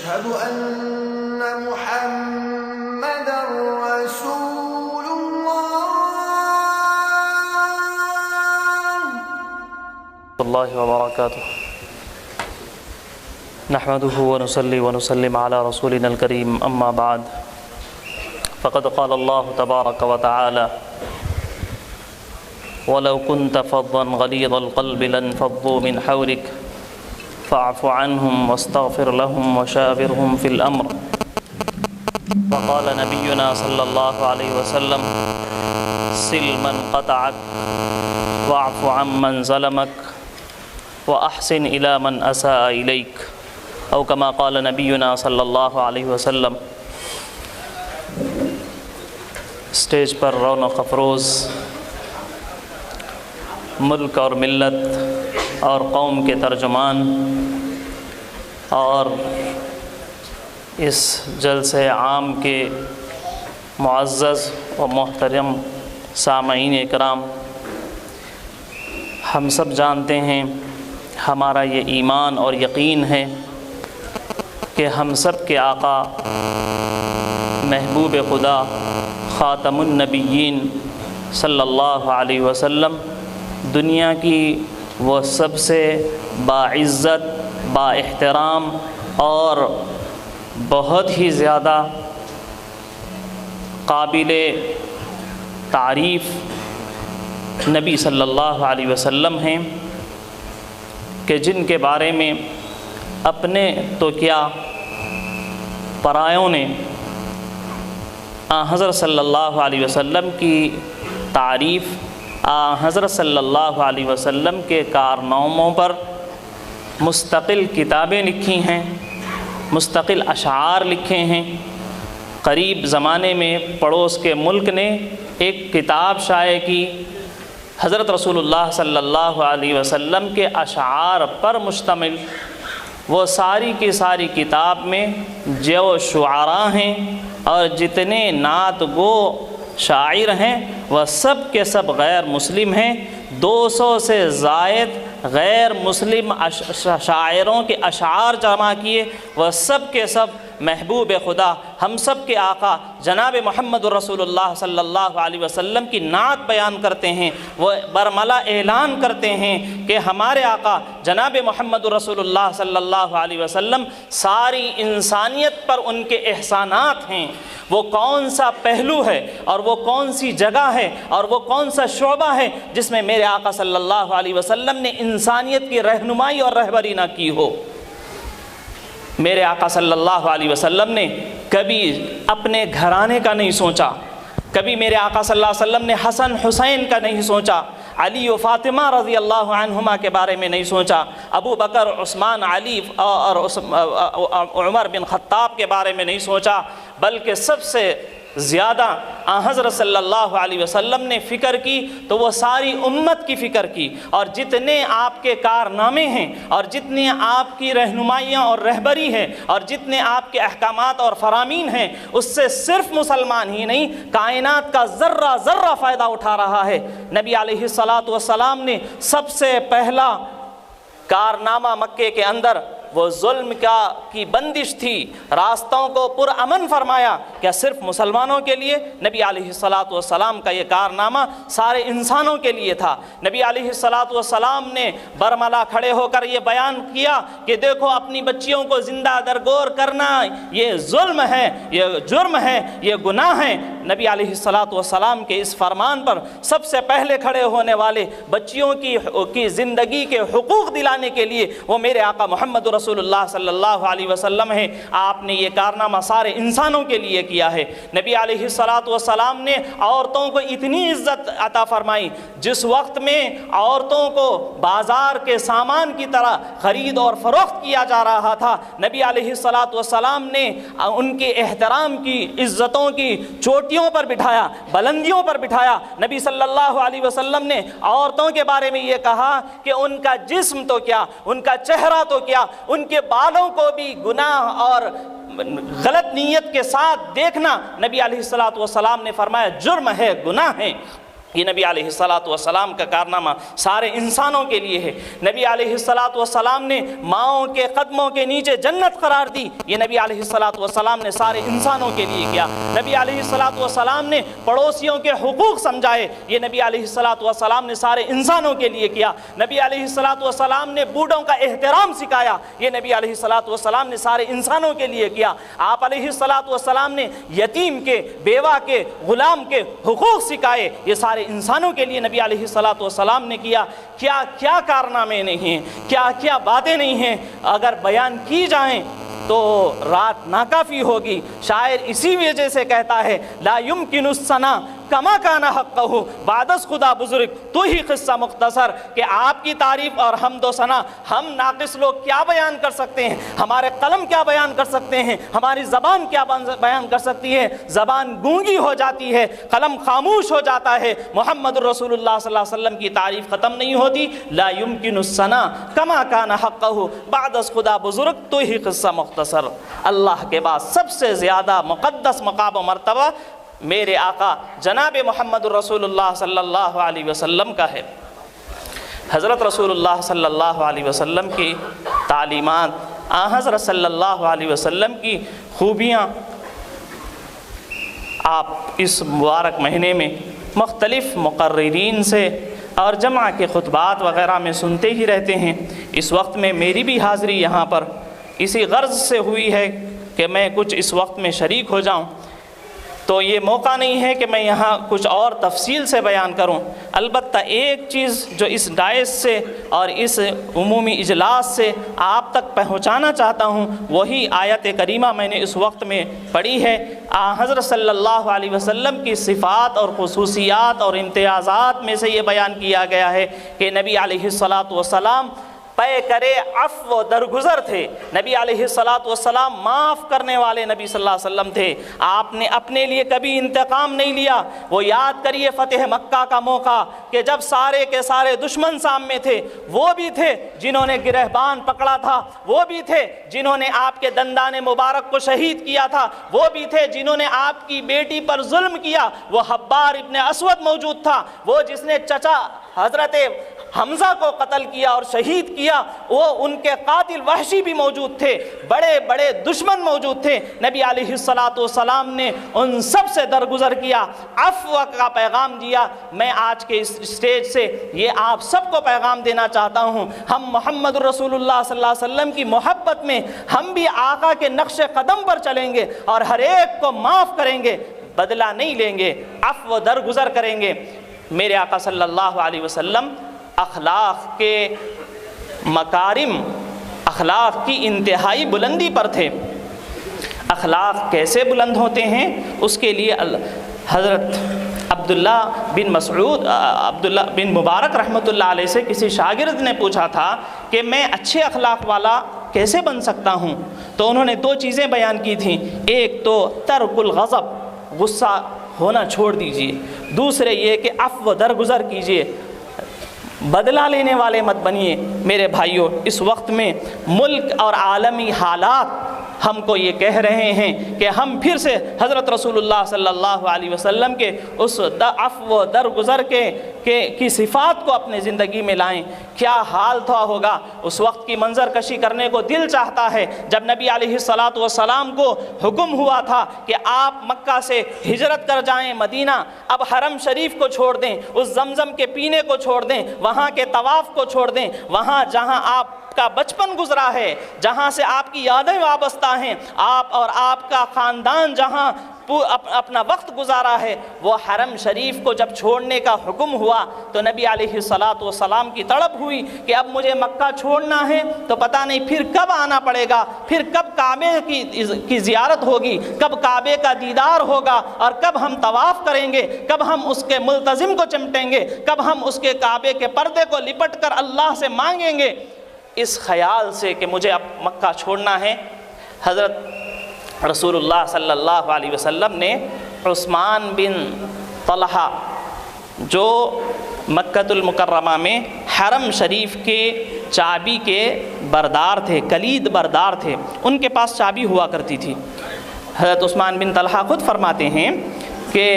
أشهد أن محمدا رسول الله وبركاته. نحمده ونصلي ونسلم على رسولنا الكريم، أما بعد، فقد قال الله تبارك وتعالى: ولو كنت فظا غليظ القلب لانفضوا من حولك فاعف عنهم واستغفر لهم وشاورهم في الأمر. وقال نبينا صلى الله عليه وسلم: سل من قطعك واعف عمن ظلمك وأحسن إلى من أساء إليك، أو كما قال نبينا صلی اللہ علیہ وسلم. اسٹیج پر رونق افروز ملک اور ملت اور قوم کے ترجمان اور اس جلسے عام کے معزز و محترم سامعین کرام، ہم سب جانتے ہیں، ہمارا یہ ایمان اور یقین ہے کہ ہم سب کے آقا محبوب خدا خاتم النبیین صلی اللہ علیہ وسلم دنیا کی وہ سب سے باعزت، با احترام اور بہت ہی زیادہ قابل تعریف نبی صلی اللہ علیہ وسلم ہیں کہ جن کے بارے میں اپنے تو کیا پرایوں نے حضرت صلی اللہ علیہ وسلم کی تعریف، حضرت صلی اللہ علیہ وسلم کے کارناموں پر مستقل کتابیں لکھی ہیں، مستقل اشعار لکھے ہیں. قریب زمانے میں پڑوس کے ملک نے ایک کتاب شائع کی حضرت رسول اللہ صلی اللہ علیہ وسلم کے اشعار پر مشتمل. وہ ساری کی ساری کتاب میں جو شعراء ہیں اور جتنے نعت گو شاعر ہیں وہ سب کے سب غیر مسلم ہیں. 200 سے زائد غیر مسلم شاعروں کے اشعار جمع کیے، وہ سب کے سب محبوب خدا ہم سب کے آقا جناب محمد رسول اللہ صلی اللہ علیہ وسلم کی نعت بیان کرتے ہیں. وہ برملا اعلان کرتے ہیں کہ ہمارے آقا جناب محمد رسول اللہ صلی اللہ علیہ وسلم ساری انسانیت پر ان کے احسانات ہیں. وہ کون سا پہلو ہے اور وہ کون سی جگہ ہے اور وہ کون سا شعبہ ہے جس میں میرے آقا صلی اللہ علیہ وسلم نے انسانیت کی رہنمائی اور رہبری نہ کی ہو. میرے آقا صلی اللہ علیہ وسلم نے کبھی اپنے گھرانے کا نہیں سوچا، کبھی میرے آقا صلی اللہ علیہ وسلم نے حسن حسین کا نہیں سوچا، علی و فاطمہ رضی اللہ عنہما کے بارے میں نہیں سوچا، ابو بکر، عثمان، علی اور عمر بن خطاب کے بارے میں نہیں سوچا، بلکہ سب سے زیادہ حضرت صلی اللہ علیہ وسلم نے فکر کی تو وہ ساری امت کی فکر کی. اور جتنے آپ کے کارنامے ہیں اور جتنی آپ کی رہنمائیاں اور رہبری ہے اور جتنے آپ کے احکامات اور فرامین ہیں، اس سے صرف مسلمان ہی نہیں کائنات کا ذرہ ذرہ فائدہ اٹھا رہا ہے. نبی علیہ الصلاۃ والسلام نے سب سے پہلا کارنامہ مکے کے اندر وہ ظلم کی بندش تھی، راستوں کو پرامن فرمایا. کیا صرف مسلمانوں کے لیے؟ نبی علیہ الصلاۃ والسلام کا یہ کارنامہ سارے انسانوں کے لیے تھا. نبی علیہ الصلاۃ والسلام نے برملا کھڑے ہو کر یہ بیان کیا کہ دیکھو اپنی بچیوں کو زندہ درگور کرنا یہ ظلم ہے، یہ جرم ہے، یہ گناہ ہے. نبی علیہ الصلاۃ والسلام کے اس فرمان پر سب سے پہلے کھڑے ہونے والے بچیوں کی زندگی کے حقوق دلانے کے لیے وہ میرے آقا محمد رسول اللہ صلی اللہ علیہ وسلم ہے. آپ نے یہ کارنامہ سارے انسانوں کے لیے کیا ہے. نبی علیہ الصلاۃ والسلام نے عورتوں کو اتنی عزت عطا فرمائی. جس وقت میں عورتوں کو بازار کے سامان کی طرح خرید اور فروخت کیا جا رہا تھا، نبی علیہ الصلاۃ والسلام نے ان کے احترام کی، عزتوں کی چوٹیوں پر بٹھایا، بلندیوں پر بٹھایا. نبی صلی اللہ علیہ وسلم نے عورتوں کے بارے میں یہ کہا کہ ان کا جسم تو کیا، ان کا چہرہ تو کیا، ان کے بالوں کو بھی گناہ اور غلط نیت کے ساتھ دیکھنا، نبی علیہ الصلاۃ والسلام نے فرمایا جرم ہے، گناہ ہے. یہ نبی علیہ الصلاۃ والسلام کا کارنامہ سارے انسانوں کے لیے ہے۔ نبی علیہ الصلاۃ والسلام نے ماؤں کے قدموں کے نیچے جنت قرار دی، یہ نبی علیہ الصلاۃ والسلام نے سارے انسانوں کے لیے کیا۔ نبی علیہ الصلاۃ والسلام نے پڑوسیوں کے حقوق سمجھائے، یہ نبی علیہ الصلاۃ والسلام نے سارے انسانوں کے لیے کیا۔ نبی علیہ الصلاۃ والسلام نے بوڑھوں کا احترام سکھایا، یہ نبی علیہ الصلاۃ والسلام نے سارے انسانوں کے لیے کیا۔ آپ علیہ الصلاۃ والسلام نے یتیم کے، بیوہ کے، غلام کے حقوق سکھائے، یہ سارے انسانوں کے لیے نبی علیہ الصلاۃ والسلام نے کیا۔ کیا کیا کارنامے نہیں ہیں، کیا کیا باتیں نہیں ہیں، اگر بیان کی جائیں تو رات ناکافی ہوگی۔ شاعر اسی وجہ سے کہتا ہے لا یمکن الثنا کما کان حقہ بعد از خدا بزرگ تو ہی قصہ مختصر، کہ آپ کی تعریف اور حمد و ثنا ہم ناقص لوگ کیا بیان کر سکتے ہیں، ہمارے قلم کیا بیان کر سکتے ہیں، ہماری زبان کیا بیان کر سکتی ہے۔ زبان گونگی ہو جاتی ہے، قلم خاموش ہو جاتا ہے، محمد رسول اللہ صلی اللہ علیہ وسلم کی تعریف ختم نہیں ہوتی۔ لا یمکن الثنا کما کان حقہ بعد از خدا بزرگ تو ہی قصہ مختصر۔ اللہ کے بعد سب سے زیادہ مقدس مقام و مرتبہ میرے آقا جناب محمد رسول اللہ صلی اللہ علیہ وسلم کا ہے۔ حضرت رسول اللہ صلی اللہ علیہ وسلم کی تعلیمات، حضرت صلی اللہ علیہ وسلم کی خوبیاں آپ اس مبارک مہینے میں مختلف مقررین سے اور جمعہ کے خطبات وغیرہ میں سنتے ہی رہتے ہیں۔ اس وقت میں میری بھی حاضری یہاں پر اسی غرض سے ہوئی ہے کہ میں کچھ اس وقت میں شریک ہو جاؤں، تو یہ موقع نہیں ہے کہ میں یہاں کچھ اور تفصیل سے بیان کروں۔ البتہ ایک چیز جو اس ڈائس سے اور اس عمومی اجلاس سے آپ تک پہنچانا چاہتا ہوں، وہی آیت کریمہ میں نے اس وقت میں پڑھی ہے۔ حضرت صلی اللہ علیہ وسلم کی صفات اور خصوصیات اور امتیازات میں سے یہ بیان کیا گیا ہے کہ نبی علیہ الصلاۃ والسلام پے کرے عفو درگزر تھے۔ نبی علیہ الصلاۃ والسلام معاف کرنے والے نبی صلی اللہ علیہ وسلم تھے۔ آپ نے اپنے لیے کبھی انتقام نہیں لیا۔ وہ یاد کریے فتح مکہ کا موقع کہ جب سارے کے سارے دشمن سامنے تھے، وہ بھی تھے جنہوں نے گرہبان پکڑا تھا، وہ بھی تھے جنہوں نے آپ کے دندان مبارک کو شہید کیا تھا، وہ بھی تھے جنہوں نے آپ کی بیٹی پر ظلم کیا۔ وہ حبار ابن اسود موجود تھا، وہ جس نے چچا حضرت حمزہ کو قتل کیا اور شہید کیا، وہ ان کے قاتل وحشی بھی موجود تھے، بڑے بڑے دشمن موجود تھے۔ نبی علیہ الصلاۃ والسلام نے ان سب سے درگزر کیا، عفو کا پیغام دیا۔ میں آج کے اس اسٹیج سے یہ آپ سب کو پیغام دینا چاہتا ہوں، ہم محمد رسول اللہ صلی اللہ علیہ وسلم کی محبت میں ہم بھی آقا کے نقش قدم پر چلیں گے اور ہر ایک کو معاف کریں گے، بدلہ نہیں لیں گے، عفو درگزر کریں گے۔ میرے آقا صلی اللہ علیہ وسلم اخلاق کے مکارم، اخلاق کی انتہائی بلندی پر تھے۔ اخلاق کیسے بلند ہوتے ہیں، اس کے لیے حضرت عبداللہ بن مبارک رحمۃ اللہ علیہ سے کسی شاگرد نے پوچھا تھا کہ میں اچھے اخلاق والا کیسے بن سکتا ہوں، تو انہوں نے دو چیزیں بیان کی تھیں۔ ایک تو ترک الغضب، غصہ ہونا چھوڑ دیجئے، دوسرے یہ کہ عفو درگزر کیجئے، بدلہ لینے والے مت بنیے۔ میرے بھائیوں، اس وقت میں ملک اور عالمی حالات ہم کو یہ کہہ رہے ہیں کہ ہم پھر سے حضرت رسول اللہ صلی اللہ علیہ وسلم کے اس عفو درگزر کی صفات کو اپنے زندگی میں لائیں۔ کیا حال تھا ہوگا، اس وقت کی منظر کشی کرنے کو دل چاہتا ہے جب نبی علیہ الصلاۃ والسلام کو حکم ہوا تھا کہ آپ مکہ سے ہجرت کر جائیں مدینہ، اب حرم شریف کو چھوڑ دیں، اس زمزم کے پینے کو چھوڑ دیں، وہاں کے طواف کو چھوڑ دیں، وہاں جہاں آپ کا بچپن گزرا ہے، جہاں سے آپ کی یادیں وابستہ ہیں، آپ اور آپ کا خاندان جہاں اپنا وقت گزارا ہے، وہ حرم شریف کو جب چھوڑنے کا حکم ہوا تو نبی علیہ الصلاۃ والسلام کی تڑپ ہوئی کہ اب مجھے مکہ چھوڑنا ہے تو پتہ نہیں پھر کب آنا پڑے گا، پھر کب کعبے کی زیارت ہوگی، کب کعبے کا دیدار ہوگا، اور کب ہم طواف کریں گے، کب ہم اس کے ملتزم کو چمٹیں گے، کب ہم اس کے کعبے کے پردے کو لپٹ کر اللہ سے مانگیں گے۔ اس خیال سے کہ مجھے اب مکہ چھوڑنا ہے، حضرت رسول اللہ صلی اللہ علیہ وسلم نے عثمان بن طلحہ جو مکۃ المکرمہ میں حرم شریف کے چابی کے بردار تھے، کلید بردار تھے، ان کے پاس چابی ہوا کرتی تھی۔ حضرت عثمان بن طلحہ خود فرماتے ہیں کہ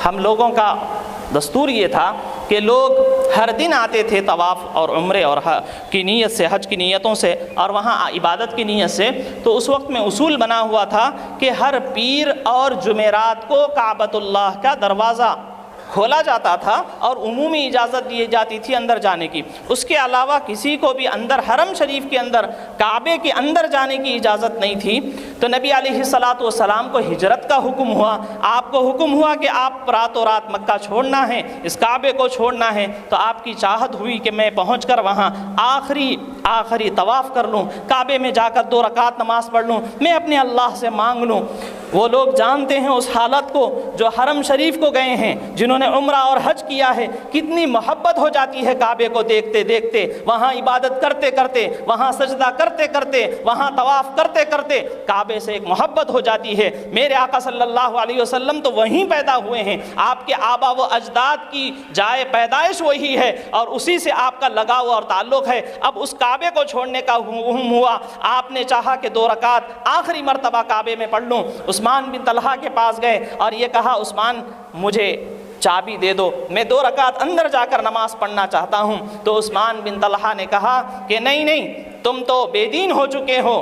ہم لوگوں کا دستور یہ تھا کہ لوگ ہر دن آتے تھے طواف اور عمرے اور کی نیت سے، حج کی نیتوں سے اور وہاں عبادت کی نیت سے، تو اس وقت میں اصول بنا ہوا تھا کہ ہر پیر اور جمعرات کو کعبۃ اللہ کا دروازہ کھولا جاتا تھا اور عمومی اجازت دی جاتی تھی اندر جانے کی۔ اس کے علاوہ کسی کو بھی اندر حرم شریف کے اندر، کعبے کے اندر جانے کی اجازت نہیں تھی۔ تو نبی علیہ الصلاۃ والسلام کو ہجرت کا حکم ہوا، آپ کو حکم ہوا کہ آپ راتوں رات مکہ چھوڑنا ہے، اس کعبے کو چھوڑنا ہے۔ تو آپ کی چاہت ہوئی کہ میں پہنچ کر وہاں آخری طواف کر لوں، کعبے میں جا کر 2 رکعت نماز پڑھ لوں، میں اپنے اللہ سے مانگ لوں۔ وہ لوگ جانتے ہیں اس حالت کو جو حرم شریف کو گئے ہیں، جنہوں نے عمرہ اور حج کیا ہے، کتنی محبت ہو جاتی ہے کعبے کو دیکھتے دیکھتے، وہاں عبادت کرتے کرتے، وہاں سجدہ کرتے کرتے، وہاں طواف کرتے کرتے کعبے سے ایک محبت ہو جاتی ہے۔ میرے آقا صلی اللہ علیہ وسلم تو وہیں پیدا ہوئے ہیں، آپ کے آبا و اجداد کی جائے پیدائش وہی ہے اور اسی سے آپ کا لگاؤ اور تعلق ہے۔ اب اس کعبے کو چھوڑنے کا حکم ہوا، آپ نے چاہا کہ 2 رکعت آخری مرتبہ کعبے میں پڑھ لوں۔ عثمان بن طلحہ کے پاس گئے اور یہ کہا، عثمان مجھے چابی دے دو، میں 2 رکعت اندر جا کر نماز پڑھنا چاہتا ہوں۔ تو عثمان بن طلحہ نے کہا کہ نہیں، تم تو بے دین ہو چکے ہو،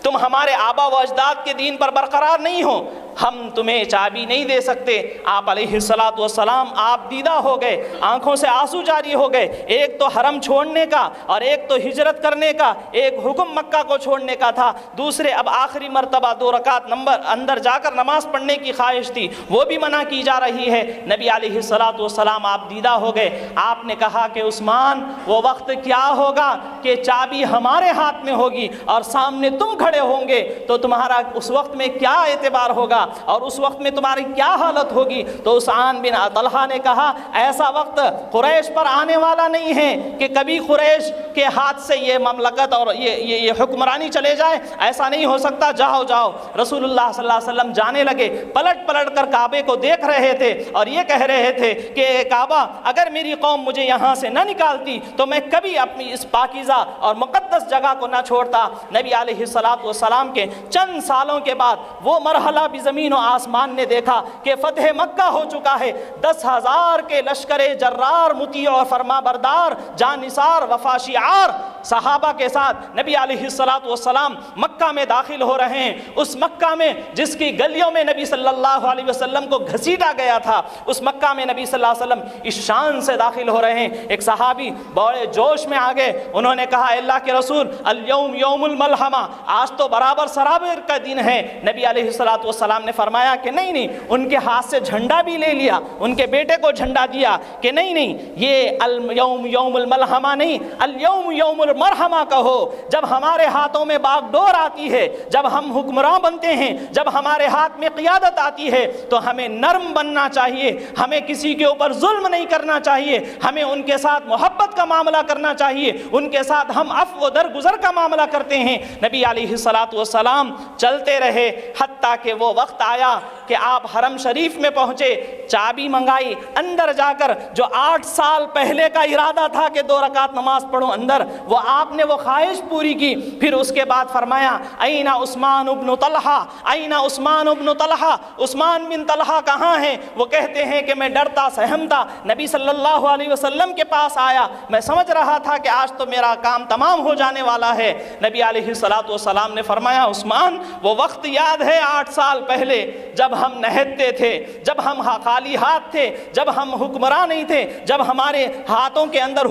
تم ہمارے آبا و اجداد کے دین پر برقرار نہیں ہو، ہم تمہیں چابی نہیں دے سکتے۔ آپ علیہ الصلاۃ والسلام آپ دیدہ ہو گئے، آنکھوں سے آنسو جاری ہو گئے۔ ایک تو حرم چھوڑنے کا اور ایک تو ہجرت کرنے کا، ایک حکم مکہ کو چھوڑنے کا تھا، دوسرے اب آخری مرتبہ 2 رکعت اندر جا کر نماز پڑھنے کی خواہش تھی، وہ بھی منع کی جا رہی ہے۔ نبی علیہ الصلاۃ والسلام آپ دیدہ ہو گئے۔ آپ نے کہا کہ عثمان وہ وقت کیا ہوگا کہ چابی ہمارے ہاتھ میں ہوگی اور سامنے تم کھڑے ہوں گے، تو تمہارا اس وقت میں کیا اعتبار ہوگا اور اس وقت میں تمہاری کیا حالت ہوگی۔ تو عثمان بن طلحہ نے کہا، ایسا وقت قریش پر آنے والا نہیں ہے کہ کبھی قریش کے ہاتھ سے یہ مملکت اور یہ حکمرانی چلے جائے، ایسا نہیں ہو سکتا، جاؤ جاؤ۔ رسول اللہ صلی اللہ علیہ وسلم جانے لگے، پلٹ پلٹ کر کعبے کو دیکھ رہے تھے اور یہ کہہ رہے تھے کہ کعبہ اگر میری قوم مجھے یہاں سے نہ نکالتی تو میں کبھی اپنی اس پاکیزہ اور مقدس جگہ کو نہ چھوڑتا۔ نبی علیہ الصلاۃ والسلام کے چند سالوں کے بعد وہ مرحلہ بھی زمین و آسمان نے دیکھا کہ فتح مکہ ہو چکا ہے۔ 10,000 کے لشکر جرار، مطیع و فرما بردار، جانثار وفا شعار صحابہ کے ساتھ نبی علیہ الصلاۃ والسلام مکہ میں داخل ہو رہے ہیں۔ اس مکہ میں جس کی گلیوں میں نبی صلی اللہ علیہ وسلم کو گھسیٹا گیا تھا، اس مکہ میں نبی صلی اللہ علیہ وسلم اس شان سے داخل ہو رہے ہیں۔ ایک صحابی بڑے جوش میں آگے، انہوں نے کہا، اللہ کے رسول، اليوم یوم الملحمہ، آج تو برابر سرابر کا دن ہے۔ نبی علیہ الصلاۃ والسلام نے فرمایا کہ نہیں، ان کے ہاتھ سے جھنڈا بھی لے لیا، ان کے بیٹے کو جھنڈا دیا کہ نہیں، یہ اليوم یوم الملحمہ نہیں، اليوم یوم المرحمہ کہو۔ جب ہمارے ہاتھوں میں باغ ڈور آتی ہے، جب ہم حکمراں بنتے ہیں، جب ہمارے ہاتھ میں قیادت آتی ہے تو ہمیں نرم بننا چاہیے، ہمیں کسی کے اوپر ظلم نہیں کرنا چاہیے، ہمیں ان کے ساتھ محبت کا معاملہ کرنا چاہیے، ان کے ساتھ ہم عفو و درگزر کا معاملہ کرتے ہیں۔ نبی علیہ الصلاۃ والسلام چلتے رہے حتیٰ کہ وہ وقت آیا کہ آپ حرم شریف میں پہنچے، چابی منگائی، اندر جا کر جو 8 سال پہلے کا ارادہ تھا کہ 2 رکعت نماز پڑھوں اندر، وہ آپ نے وہ خواہش پوری کی۔ پھر اس کے بعد فرمایا، اینا عثمان ابن طلحہ، اینا عثمان ابن طلحہ، عثمان بن طلحہ کہاں ہیں؟ وہ کہتے ہیں کہ میں ڈرتا سہمتا نبی صلی اللہ علیہ وسلم کے پاس آیا، میں سمجھ رہا تھا کہ آج تو میرا کام تمام ہو جانے والا ہے۔ نبی علیہ الصلاۃ والسلام نے فرمایا، عثمان وہ وقت یاد ہے 8 سال پہلے جب ہم نہتے تھے، جب ہم خالی ہاتھ تھے، جب ہم حکمراں نہیں تھے، جب ہمارے ہاتھوں کے اندر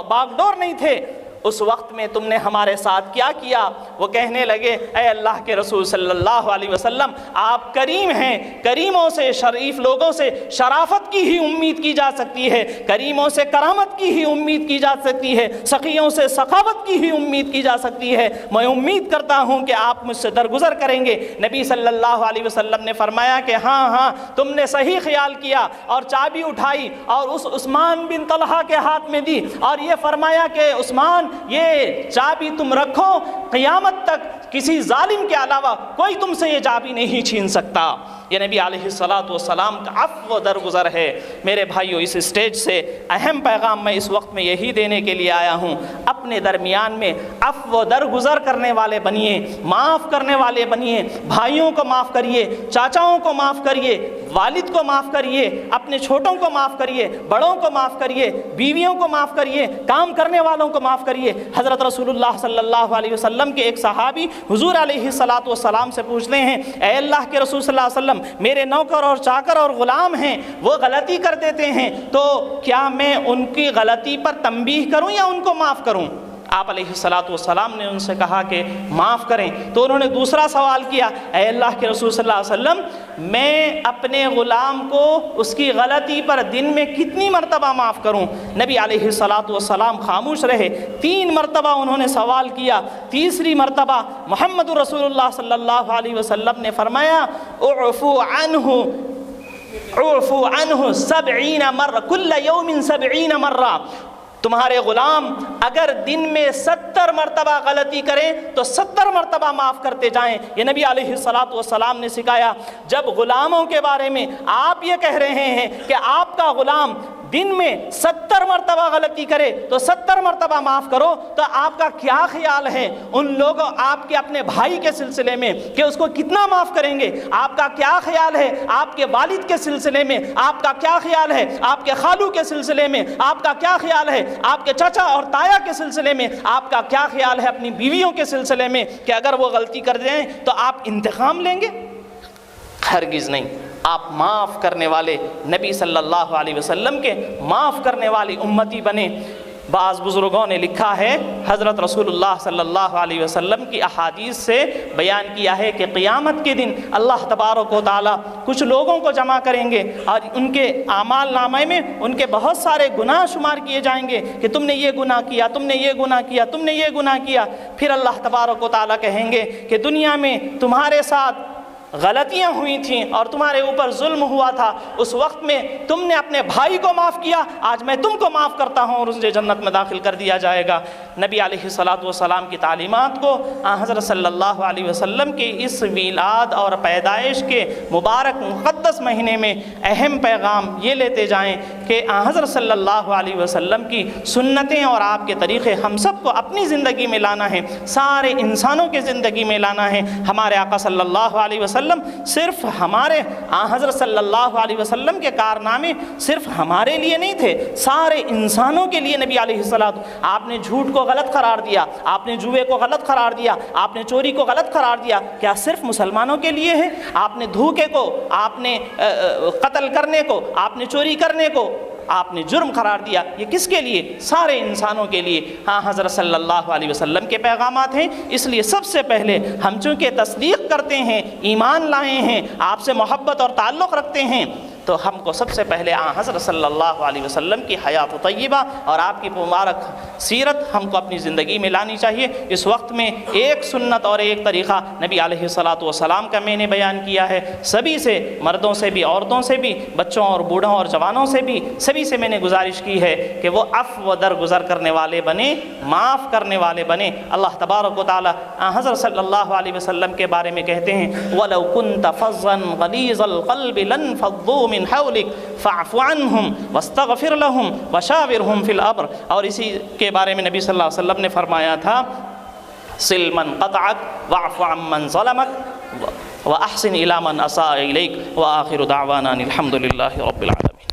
باغ ڈور نہیں تھے، اس وقت میں تم نے ہمارے ساتھ کیا کیا؟ وہ کہنے لگے، اے اللہ کے رسول صلی اللہ علیہ وسلم، آپ کریم ہیں، کریموں سے، شریف لوگوں سے شرافت کی ہی امید کی جا سکتی ہے، کریموں سے کرامت کی ہی امید کی جا سکتی ہے، سخیوں سے سخاوت کی ہی امید کی جا سکتی ہے۔ میں امید کرتا ہوں کہ آپ مجھ سے درگزر کریں گے۔ نبی صلی اللہ علیہ وسلم نے فرمایا کہ ہاں تم نے صحیح خیال کیا، اور چابی اٹھائی اور اس عثمان بن طلحہ کے ہاتھ میں دی اور یہ فرمایا کہ عثمان، یہ چابی تم رکھو، قیامت تک کسی ظالم کے علاوہ کوئی تم سے یہ چابی نہیں چھین سکتا۔ یہ نبی علیہ الصلاۃ والسلام کا عفو و درگزر ہے۔ میرے بھائیو، اس اسٹیج سے اہم پیغام میں اس وقت میں یہی دینے کے لیے آیا ہوں، اپنے درمیان میں عفو و درگزر کرنے والے بنیے، معاف کرنے والے بنیے، بھائیوں کو معاف کریے، چاچاؤں کو معاف کریے، والد کو معاف کریے، اپنے چھوٹوں کو معاف کریے، بڑوں کو معاف کریے، بیویوں کو معاف کریے، کام کرنے والوں کو معاف کریے۔ حضرت رسول اللہ صلی اللہ علیہ وسلم کے ایک صحابی حضور علیہ الصلاۃ والسلام سے پوچھتے ہیں، اے اللہ کے رسول صلی اللہ علیہ وسلم، میرے نوکر اور چاکر اور غلام ہیں، وہ غلطی کر دیتے ہیں، تو کیا میں ان کی غلطی پر تنبیہ کروں یا ان کو معاف کروں؟ آپ علیہ الصلاۃ والسلام نے ان سے کہا کہ معاف کریں۔ تو انہوں نے دوسرا سوال کیا، اے اللہ کے رسول صلی اللہ علیہ وسلم، میں اپنے غلام کو اس کی غلطی پر دن میں کتنی مرتبہ معاف کروں؟ نبی علیہ الصلاۃ والسلام خاموش رہے۔ 3 مرتبہ انہوں نے سوال کیا۔ تیسری مرتبہ محمد رسول اللہ صلی اللہ علیہ وسلم نے فرمایا، اعفو عنہ اعفو عنہ 70 مرہ کل یوم 70 مرہ۔ تمہارے غلام اگر دن میں 70 مرتبہ غلطی کریں تو 70 مرتبہ معاف کرتے جائیں۔ یہ نبی علیہ الصلاۃ والسلام نے سکھایا۔ جب غلاموں کے بارے میں آپ یہ کہہ رہے ہیں کہ آپ کا غلام دن میں 70 مرتبہ غلطی کرے تو 70 مرتبہ معاف کرو، تو آپ کا کیا خیال ہے ان لوگوں، آپ کے اپنے بھائی کے سلسلے میں کہ اس کو کتنا معاف کریں گے؟ آپ کا کیا خیال ہے آپ کے والد کے سلسلے میں؟ آپ کا کیا خیال ہے آپ کے خالو کے سلسلے میں؟ آپ کا کیا خیال ہے آپ کے چچا اور تایا کے سلسلے میں؟ آپ کا کیا خیال ہے اپنی بیویوں کے سلسلے میں کہ اگر وہ غلطی کر دیں تو آپ انتقام لیں گے؟ ہرگز نہیں۔ آپ معاف کرنے والے نبی صلی اللہ علیہ وسلم کے معاف کرنے والی امتی بنے۔ بعض بزرگوں نے لکھا ہے، حضرت رسول اللہ صلی اللہ علیہ وسلم کی احادیث سے بیان کیا ہے کہ قیامت کے دن اللہ تبارک و تعالیٰ کچھ لوگوں کو جمع کریں گے اور ان کے اعمال نامے میں ان کے بہت سارے گناہ شمار کیے جائیں گے کہ تم نے یہ گناہ کیا، تم نے یہ گناہ کیا، تم نے یہ گناہ کیا۔ پھر اللہ تبارک و تعالیٰ کہیں گے کہ دنیا میں تمہارے ساتھ غلطیاں ہوئی تھیں اور تمہارے اوپر ظلم ہوا تھا، اس وقت میں تم نے اپنے بھائی کو معاف کیا، آج میں تم کو معاف کرتا ہوں اور اسے جنت میں داخل کر دیا جائے گا۔ نبی علیہ الصلاۃ والسلام کی تعلیمات کو حضرت صلی اللہ علیہ وسلم کے اس میلاد اور پیدائش کے مبارک مقدس مہینے میں اہم پیغام یہ لیتے جائیں کہ حضرت صلی اللہ علیہ وسلم کی سنتیں اور آپ کے طریقے ہم سب کو اپنی زندگی میں لانا ہے، سارے انسانوں کی زندگی میں لانا ہے۔ ہمارے آقا صلی اللہ علیہ وسلم صرف ہمارے حضرت صلی اللہ علیہ وسلم کے کارنامے صرف ہمارے لیے نہیں تھے، سارے انسانوں کے لیے نبی علیہ الصلوۃ۔ آپ نے جھوٹ کو غلط قرار دیا، آپ نے جوئے کو غلط قرار دیا، آپ نے چوری کو غلط قرار دیا، کیا صرف مسلمانوں کے لیے ہے؟ آپ نے دھوکے کو، آپ نے قتل کرنے کو، آپ نے چوری کرنے کو آپ نے جرم قرار دیا، یہ کس کے لیے؟ سارے انسانوں کے لیے۔ ہاں، حضرت صلی اللہ علیہ وسلم کے پیغامات ہیں، اس لیے سب سے پہلے ہم چونکہ تصدیق کرتے ہیں، ایمان لائے ہیں، آپ سے محبت اور تعلق رکھتے ہیں، تو ہم کو سب سے پہلے حضرت صلی اللہ علیہ وسلم کی حیات طیبہ اور آپ کی مبارک سیرت ہم کو اپنی زندگی میں لانی چاہیے۔ اس وقت میں ایک سنت اور ایک طریقہ نبی علیہ الصلاۃ والسلام کا میں نے بیان کیا ہے، سبھی سے، مردوں سے بھی، عورتوں سے بھی، بچوں اور بوڑھوں اور جوانوں سے بھی، سبھی سے میں نے گزارش کی ہے کہ وہ عفو و درگزر کرنے والے بنے، معاف کرنے والے بنے۔ اللہ تبارک و تعالی حضرت صلی اللہ علیہ وسلم کے بارے میں کہتے ہیں، وَلَوْ كُنْتَ فَظًّا غَلِيظَ الْقَلْبِ لَانفَضُّوا مِنْ حَوْلِكَ فَاعْفُ عَنْهُمْ وَاسْتَغْفِرْ لَهُمْ وَشَاوِرْهُمْ فِي الْأَمْرِ۔ اور اسی کے بارے میں نبی صلی اللہ علیہ وسلم نے فرمایا تھا، صِلْ مَنْ قَطَعَكَ وَاعْفُ عَمَّنْ ظَلَمَكَ وَأَحْسِنْ إِلَىٰ مَنْ أَسَاءَ إِلَيْكَ وَآخِرُ دَعْوَانَا الْحَمْدُ لِلَّهِ رَبِّ الْعَالَمِينَ۔